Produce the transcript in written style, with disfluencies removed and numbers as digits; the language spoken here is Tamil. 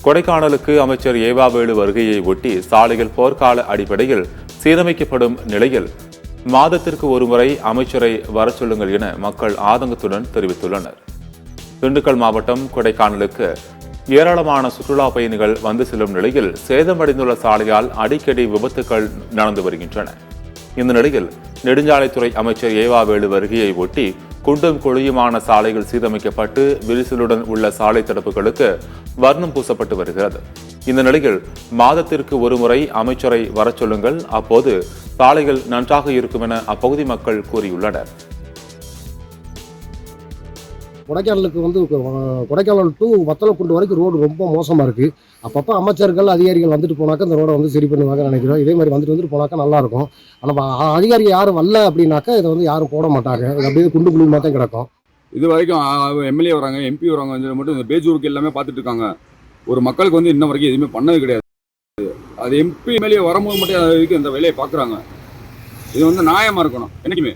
கொடைக்கானலுக்கு அமைச்சர் ஏவாவேலு வருகையை ஒட்டி சாலைகள் போர்க்கால அடிப்படையில் சீரமைக்கப்படும் நிலையில் மாதத்திற்கு ஒருமுறை அமைச்சரை வர சொல்லுங்கள் என மக்கள் ஆதங்கத்துடன் தெரிவித்துள்ளனர். திண்டுக்கல் மாவட்டம் கொடைக்கானலுக்கு ஏராளமான சுற்றுலா பயணிகள் வந்து செல்லும் நிலையில் சேதமடைந்துள்ள சாலையால் அடிக்கடி விபத்துக்கள் நடந்து வருகின்றன. இந்த நிலையில் நெடுஞ்சாலைத்துறை அமைச்சர் ஏவாவேலு வருகையை ஒட்டி குண்டும் குழியுமான சாலைகள் சீரமைக்கப்பட்டு விரிசலுடன் உள்ள சாலை தடுப்புகளுக்கு வர்ணம் பூசப்பட்டு வருகிறது. இந்த நிலையில் மாதத்திற்கு ஒருமுறை அமைச்சரை வர சொல்லுங்கள், அப்போது சாலைகள் நன்றாக இருக்கும் என அப்பகுதி மக்கள் கூறியுள்ளனர். கொடைக்கானலுக்கு கொடைக்கானல் டு வத்தலக்குண்டு வரைக்கும் ரோடு ரொம்ப மோசமாக இருக்குது. அப்பப்போ அமைச்சர்கள் அதிகாரிகள் வந்துட்டு போனாக்கா இந்த ரோடை சரி பண்ணுவாங்கன்னு நினைக்கிறோம். இதே மாதிரி வந்துட்டு போனாக்கா நல்லாயிருக்கும். ஆனால் அதிகாரிகள் யாரும் வரல அப்படின்னாக்கா இதை யாரும் போட மாட்டாங்க. இது அப்படியே குண்டு குழியுமா தான் கிடக்கும். இது வரைக்கும் எம்எல்ஏ வராங்க, எம்பி வராங்க மட்டும் இந்த பேஜூருக்கு எல்லாமே பார்த்துட்டு இருக்காங்க. ஒரு மக்களுக்கு இன்ன வரைக்கும் எதுவுமே பண்ணது கிடையாது. அது எம்பி எம்எல்ஏ வரும்போது மட்டும் அதுக்கு இந்த வேலையை பார்க்குறாங்க. இது நியாயமாக இருக்கணும். என்னைக்குமே